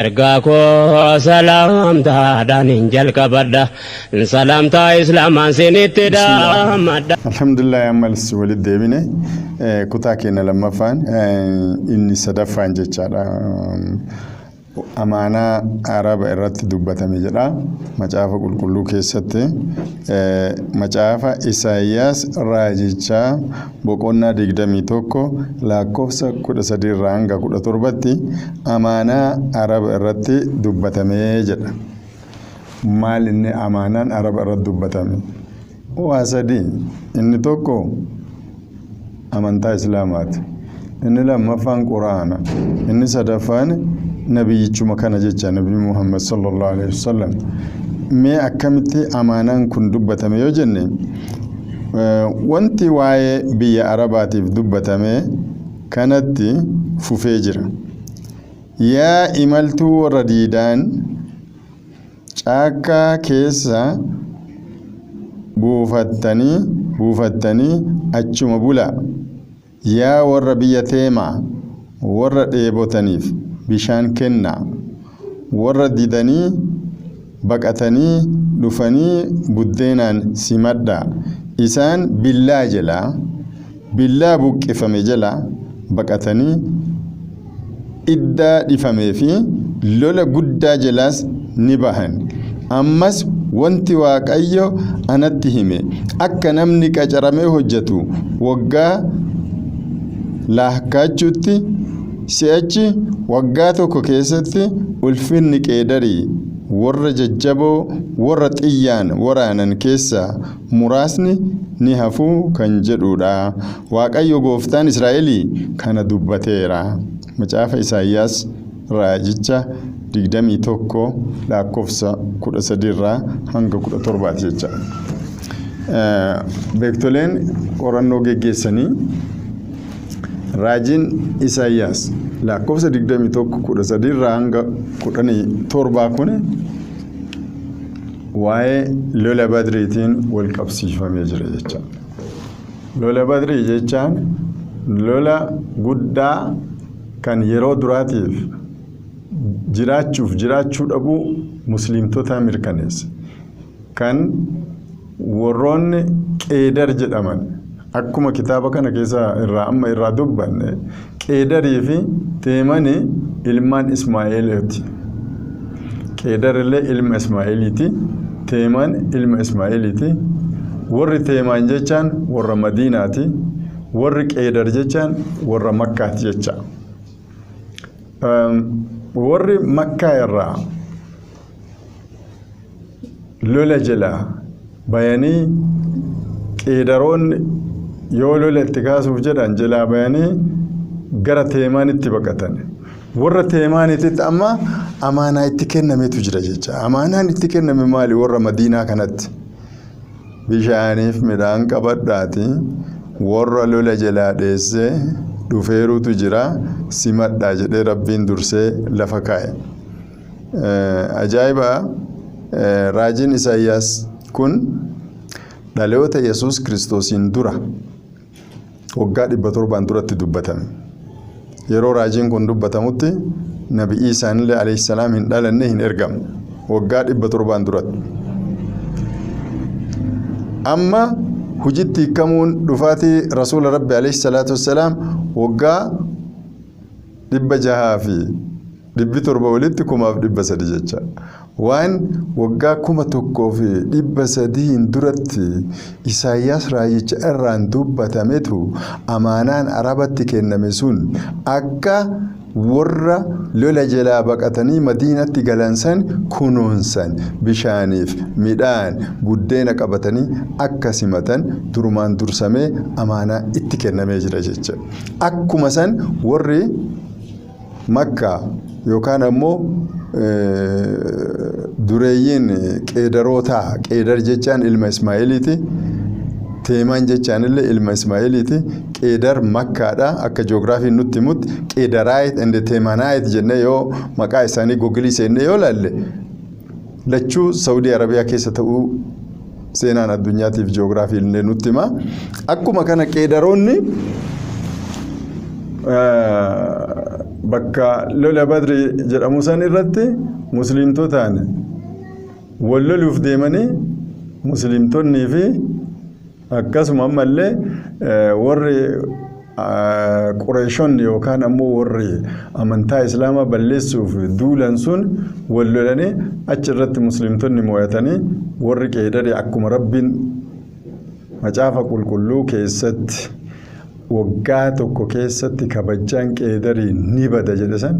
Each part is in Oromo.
Ergaako salaamtaadhaan hin jalqabadha salaamtaa islaamaan seenitti dhaammadha. Alhamdulillah ammalis walitti deebine kutaa keenya lammaffaan inni sadaffaan jechaadha. Amaanaa Araba irratti dubbatame jedha macaafa qulqulluu keessatti macaafa Isaayyaas raajichaa boqonnaa 21 lakkoofsa 13 irraa hanga 17tti amaanaa Araba irratti dubbatame jedha. Maal inni amaanaan Araba irratti dubbatame? Waa sadii. Inni tokko amantaa Islaamaati. Inni lammaffaan Quraana. Inni sadaffaan nabiyyichuma kana jecha nabi Muhammad sallallahu alaihi wasallam. Mee akkamitti amaanaan kun dubbatame yoo jenne wanti waa'ee biyya Arabaatiif dubbatame kanatti fufee jira. Yaa imaltuu warra diidaan caakkaa keessa buufattanii achuma bulaa. Yaa warra biyya Teemaa warra dheebotaniif bishaan kennaa. Warra didanii baqatanii dhufanii buddeenaan simadhaa. Isaan billaa buqqifame jalaa baqatanii iddaa dhifamee fi lola guddaa jalaas ni bahan. Ammas wanti Waaqayyo anatti hime akka namni qacaramee hojjetu waggaa laakkachuutti si'achi waggaa tokko keessatti ulfinni Qeedarii warra jajjaboo warra xiyyaan waraanan keessaa muraasni ni hafuu kan jedhudha. Waaqayyo gooftaan Israa'elii kana dubbateera. Macaafa Isaayyaas raajicha 21 lakkoofsa 13 irraa hanga 17 jecha. Beektoleen qorannoo geggeessanii raajiin Isaayyaas lakkoofsa 21:13 irraa hanga 17 kun waa'ee lola Badriitiin wal qabsiifamee jira jecha. Lola Badrii jechaan lola guddaa kan yeroo duraatiif jiraachuu dhabuu musliimtota mirkaneessa. Kan warroonni Qeedar jedhaman akkuma kitaaba kana keessa irraa dubbanne Qeedarii fi Teemani ilmaan Ismaa'eeliiti. Qeedar illee ilma Ismaa'eeliiti. Teeman ilma Ismaa'eeliiti. Warri Teemaan jechaan warra Madiinaati. Warri Qeedar jechaan warra Makkaati jecha. Warri Makkaa irraa lola jalaa bayanii Qeedaroonni yoo lola itti kaasuuf jedhan jalaa bayanii gara Teemaanitti baqatan. Warra Teemaanitti amma amaanaa itti kennametu jira jecha. Amaanaan itti kenname maali? Warra Madiinaa kanatti bishaaniif midhaan qabadhaati warra lola jalaa dheessee dhufeerutu jira simadhaa jedhee Rabbiin dursee lafa kaa'e. Ajaa'iba! Raajiin Isaayyaas kun dhaloota Yesuus Kiristoosiin dura waggaa 700 duratti dubbatame. Yeroo raajiin kun dubbatamutti Nabi Iisaan illee alayhi salaam hin dhalanne hin ergamne waggaa 700 duratti. Amma hujitti hiikamuun dhufaatii Rasuula Rabbi alayhi salaatu wassalaam waggaa 600 fi 700 walitti 1300 jecha. Waan waggaa 1300 duratti Isaayyaas raajicha irraan dubbatametu amaanaan Arabatti kenname sun akka warra lola jalaa baqatanii Madiinatti galansan kunuunsan bishaaniif midhaan buddeena qabatanii akka simatan durumaan dursamee amaanaa itti kennamee jira jecha. Akkuma san warri Makkaa yookaan ammoo dureeyyiin Qeedarootaa Qeedar jechaan ilma Ismaa'eeliiti. Teemaan jechaan illee ilma Ismaa'eeliiti. Qeedar Makkaadha akka ji'oogiraafiin nutti himutti Qeedaraayit and Teemanaayit jennee yoo maqaa isaanii googilii seennee yoo laalle lachuu Saawudii Arabiyaa keessa ta'uu seenaan addunyaatiif ji'oogiraafiin illee nutti hima. Akkuma kana Qeedaroonni bakka lola badri jedhamu san irratti muslimtootaan walloluuf deemanii muslimtoonnii fi akkasuma ammallee warri Qureeshonni yookaan ammoo warri amantaa islaamaa balleessuuf duulan sun wallolanii achi irratti muslimtoonni mo'atanii warri qeedari akkuma rabbiin macaafa qulqulluu keessatti waggaa tokko keessatti kabajaan qeedarii ni bada jedhe san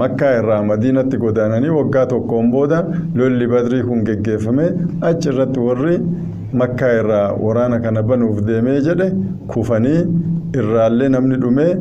Makkaa irraa Madiinatti godaananii waggaa tokkoon booda lolli badrii kun geggeeffame achi irratti warri Makkaa irraa waraana kana banuuf deemee jedhe kufanii irraallee namni dhumee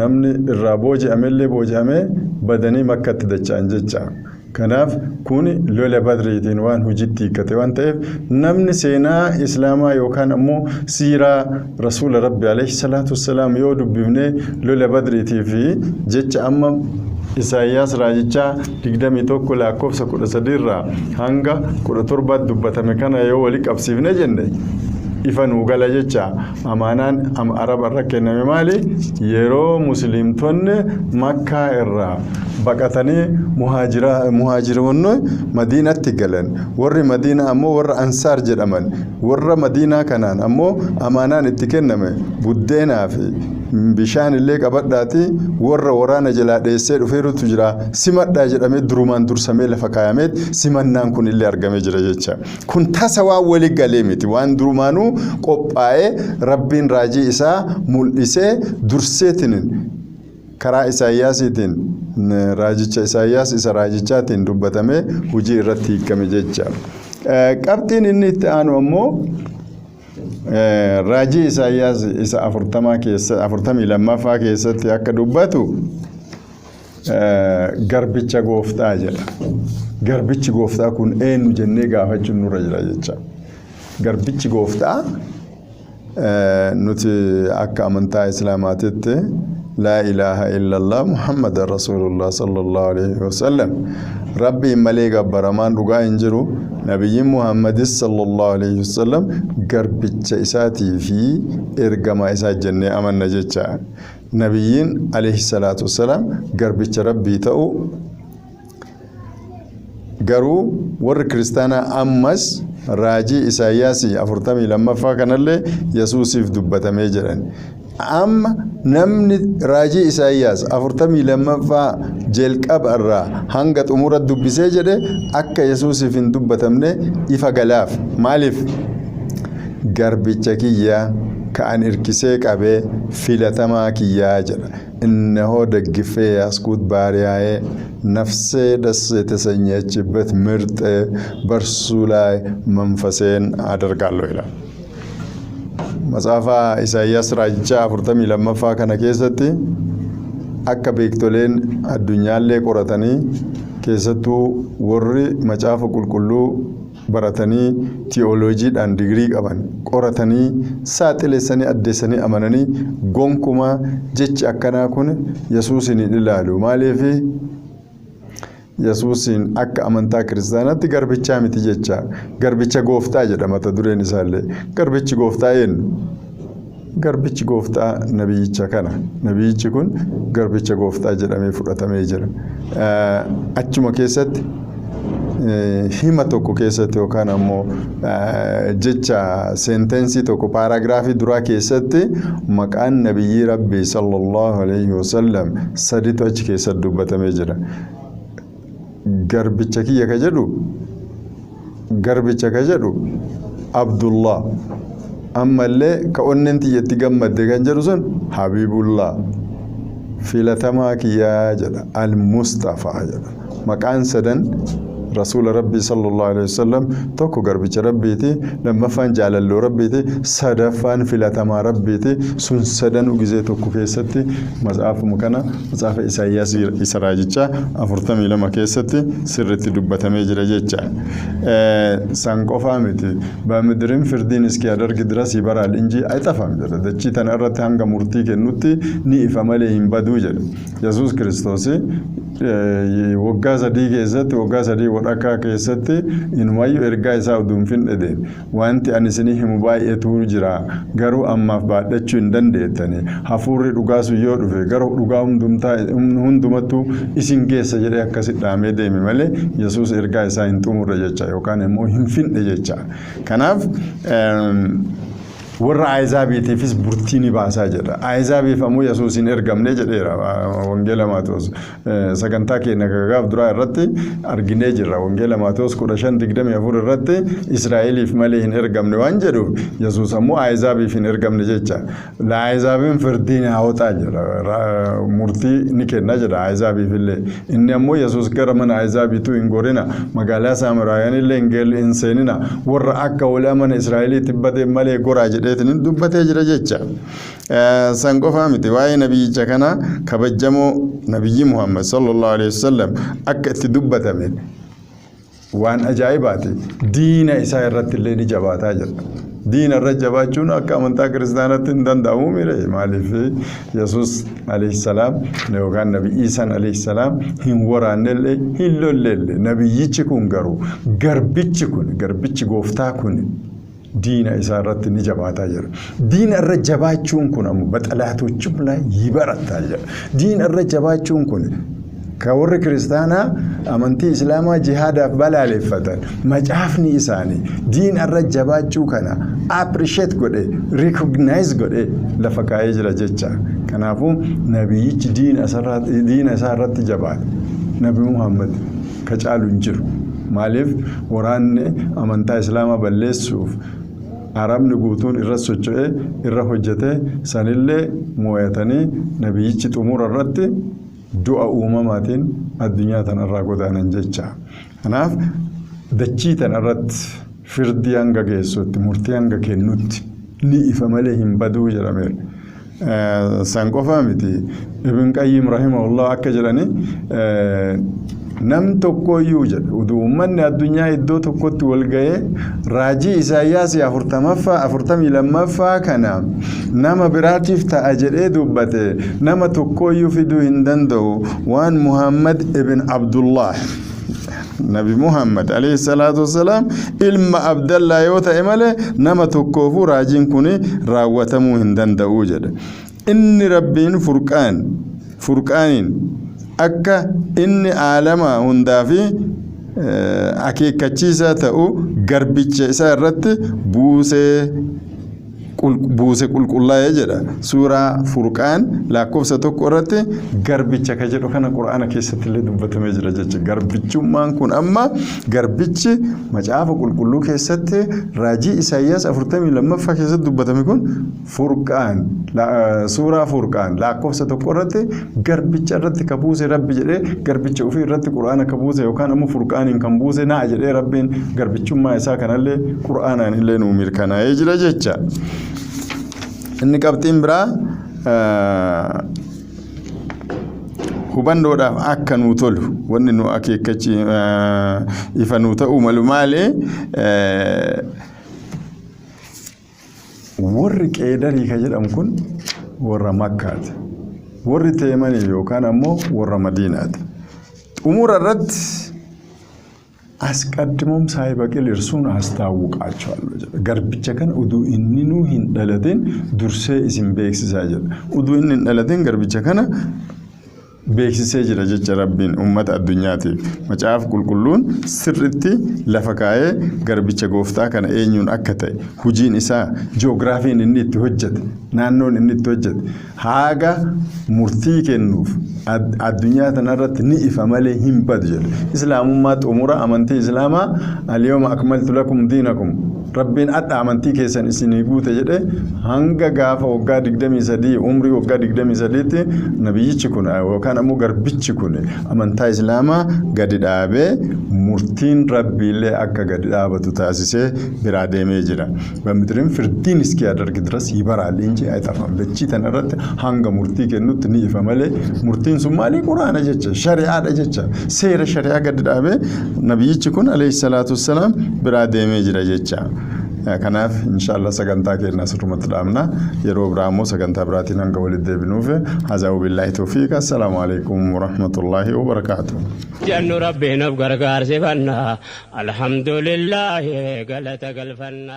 namni irraa booji'amellee booji'amee badanii Makkaatti dacha'an jecha. Kanaaf kun lola badriitiin waan hojiitti hiikkate waan ta'eef namni seenaa islaamaa yookaan ammoo siiraa rasuula rabbi alayhi salaatu wassalaam yoo dubbifne lola badriitii fi jecha amma Isaayyaas raajichaa 21 lakkoofsa 13 irraa hanga 17 dubbatame kana yoo wali qabsiifne jenne ifa nuu gala jecha amaanaan araba irra kenname maali yeroo muslimtoonni Makkaa irraa baqatanii muhaajiroonni Madiinatti galan warri Madiinaa ammoo warra Ansaar jedhaman warra Madiinaa kanaan ammoo amaanaan itti kenname buddeenaa fi bishaan illee qabadhaati warra waraana jalaa dheessee dhufeerutu jira simadhaa jedhamee durumaan dursamee lafa kaayamee simannaan kun illee argamee jira jecha kun tasa waan walii galee miti waan durumaanuu qophaa'ee rabbiin raajii isaa mul'isee durseetiin karaa Isaayyaasiitiin raajicha Isaayyaas isa raajichaatiin dubbatamee hojii irratti hiikame jecha qabxiin inni itti aanu ammoo raajii Isaayyaas isa 40 keessa 42ffaa keessatti akka dubbatu garbicha gooftaa jedha garbichi gooftaa kun eenyu jennee gaafachuun nurra jira jecha garbichi gooftaa nuti akka amantaa islaamaatitti لا إله إلا الله محمد رسول الله صلى الله عليه وسلم ربي مليك برمان رقا انجرو نبي محمد صلى الله عليه وسلم قرب إساتي في إرقما إسات جنة أمن نجتشا نبيين عليه الصلاة والسلام قرب ربي تأو قرو ور كريستانا أمس راجي إساياسي أفرتمي لما فاكنا اللي يسوسف دبتا ميجران أما نمني راجي إساياس أفرتمي لما فا جلقب الرا هنگت أمور الدبسي جده أكا يسوسي فين دبتمني إفا غلاف مالف غربي چكيا كأن إركسيك أبي فيلتما كيا جده إنه دقفي أسكوت بارياي نفسي دس تسنيج بث مرت برسولاي منفسين أدرقالو إلا Masaafa Isaayyaas raajichaa 42ffaa kana keessatti akka beektoleen addunyaallee qoratanii keessattuu warri macaafa qulqulluu baratanii teolojiidhaan digirii qaban qoratanii saaxileessanii addeessanii amananii gonkuma jechi akkanaa kun Yesuusin ilaalu maaliif Yesuusin akka amantaa kiristaanaatti garbichaa miti jecha garbicha gooftaa jedhama mata dureen isaallee garbichi gooftaa eenyu garbichi gooftaa nabiyyicha kana nabiyyichi kun garbicha gooftaa jedhamee fudhatamee jira achuma keessatti hima tokko keessatti yookaan ammoo jecha sentensii tokko paaragraafii duraa keessatti maqaan nabiyyi rabbii sallallahu alayhi wasallam sadiitu achi keessatti dubbatamee jira garbicha kiyya ka jedhu Abdullah ammallee ka onneen tiyyatti gammadde kan jedhu sun Habibullah filatamaa kiyyaa jedha al-Mustafa jedha maqaan sadan رسول ربي صلى الله عليه وسلم توكو غربيچ ربيتي لما فان جاللو ربيتي صدفان فلاتما ربيتي سن سدن غزي توكو كيستي مصاف مكنا مصاف إساياس إسراجيچا أفرتمي لما كيستي سرتي دبتمي جرجيچا سانقوفا متي بمدرين فردين اسكي ادرغ دراسي برال انجي ايطفام جدا دچي تنرت هانغا مورتي كنوتي ني افمالي يمبدو جد يسوع كريستوس وغازا دي كيزت وغازا دي dhaqaa keessatti inumayyuu ergaa isaa uduun findhede wanti ani isinii himu baay'eetu jira garuu ammaaf baadhachuu hin dandeettani hafuurri dhugaasu yoo dhufe garuu dhugaa hundumattuu isin geessa jedhee akkasi dhaamee deeme malee Yesuus ergaa isaa hin xumurre jecha yookaan immoo hin findhe jecha. Kanaaf warra Ahzaabiitiifis burtii ni baasaa jedha. Ahzaabiif ammoo Yesuusin ergamne jedheera wangeela Maatewos sagantaa keenya gaaf duraa irratti arginee jirra. Wangeela Maatewos 15:24 irratti Israa'eliif malee hin ergamne waan jedhuuf Yesuus ammoo Ahzaabiif hin ergamne jecha. La Ahzaabiin firdiin haawwataa jedha. Murtii ni kenna jedha Ahzaabiif illee. Inni ammoo Yesuus gara mana Ahzaabiitu hin gorina magaalaa Saamiraayaan illee hin seenina warra akka walaa mana Israa'eliitti badee malee goraa jedhe dubbatee jira jecha. San qofaa miti waa'ee nabiyyicha kana kabajamoo nabiyyi Muhammad sallallahu alaihi wasallam akka itti dubbatame waan ajaa'ibaati. Diina isaa irratti illee ni jabaataa jira. Diina irra jabaachuun akka amantaa kiristaanaatti hin danda'amu mire maaliif Yesuus alayhi salaam yookaan nabi Iisaan alayhi salaam hin waraannellee hin lollellee nabiyyichi kun garuu garbichi gooftaa kun diina isaa irratti ni jabaataa jira. Diina irra jabaachuun kun ammoo baxalaatochum ላይ ይበረታል jira. Diina irra jabaachuun kun ka warri kiristaanaa amantii islaamaa jihaadaaf balaaleffatan macaafni isaanii diina irra jabaachuu kana appreciate godhe recognize godhe lafa kaa'ee jira jecha. Kanaafuu nabiyyichi diina isaa irratti jabaate nabi Muhammad ka caalu hin jiru. Maaliif waraanni amantaa islaamaa balleessuuf Arabni guutuun irra socho'ee irra hojjetee sanillee moo'atanii nabiyyichi xumura irratti du'a uumamaatiin addunyaa tanarraa godaanan jecha. Kanaaf dachii tanarratti firdii hanga geessutti murtii hanga kennutti ni ifa malee hin baduu jedhameera. San qofaa miti Ibn Qayyim rahimahullah akka jedhani nam tokkoyyuu jedha uduu ummanni addunyaa iddoo tokkotti wal ga'ee raajii Isaayyaas 42ffaa kana nama biraatiif ta'a jedhee dubbate nama tokkoyyuu fiduu hin danda'u waan Muhammad ibn Abdullah Nabi Muhammad alayhi salatu wassalam ilma Abdallah yoo ta'e malee nama tokkoofu raajiin kun raawwatamuu hin danda'u jedha. Inni Rabbiin furqaaniin akka inni aalama hundaa fi akeekkachiisaa ta'u garbicha isaa irratti buuse qulqullaa'ee jedha. Suuraa Furqaan lakkoofsa 1 irratti garbicha ka jedhu kana Qur'aana keessatti illee dubbatamee jira jecha. Garbichummaan kun amma garbichi macaafa qulqulluu keessatti raajii Isaayyaas 42ffaa keessatti dubbatame kun Furqaan suuraa Furqaan lakkoofsa 1 irratti garbicha irratti ka buuse Rabbi jedhee garbicha ofii irratti Qur'aana ka buuse yookaan ammoo Furqaaniin kan buuse naa jedhee Rabbiin garbichummaa isaa kanallee Qur'aanaan illee nuu mirkanaa'ee jira jecha. Inni qabxiin biraa hubannoodhaaf akka nuu tolu wanni nu akeekkachi ifa nuu ta'u malu maali warri Qeedarii ka jedhamu kun warra Makkaati. Warri Teemanii yookaan ammoo warra Madiinaati. Xumura irratti አስቀድሞም ሳይበቅል እርሱን አስታውቃቸዋለሁ ጀ ገርብቸ ከን ኡዱ ኢንኑ ሂንደለቴን ዱርሴ ኢሲን ቤክሲሳ ጀ ኡዱ ኢንን ሂንደለቴን ገርብቸ ከነ beeksisee jira jecha Rabbiin ummata addunyaatiif. Macaaf qulqulluun sirritti lafa kaa'ee garbicha gooftaa kana eenyuun akka ta'e hujiin isaa ji'oogiraafiin inni itti hojjete naannoon inni itti hojjete haaga murtii kennuuf addunyaa tanarratti ni ifa malee hin badu jedhe. Islaamummaa xumura amantii islaamaa al-yawma akmaltu lakum diinakum Rabbiin adda amantii keessan isinii guute jedhe hanga gaafa waggaa 23 umrii waggaa 23tti nabiyyichi kun yookaan ammoo garbichi kun amantaa islaamaa gadi dhaabee murtiin Rabbiillee akka gadi dhaabatu taasisee biraa deemee jira. Bamidiriin firdiin እስኪያደርግ ድረስ ይበራል እንጂ አይጠፋም። dachii tanarratti hanga murtii kennutti ni ifa malee murtiin sun maali quraana jecha shari'aadha jecha seera shari'aa gadi dhaabee nabiyyichi kun alayhi salaatu wassalaam biraa deemee jira jecha. kanaaf inshallah sagantaa keenya asirratti dhaabna yeroo biraammoo sagantaa biraatiin hanga walitti deebinuuf hazaa billahi tawfiq assalamu alaykum wa rahmatullahi wa barakatuh jannu rabbiin of gargaarsifanna alhamdulillah galata galfanna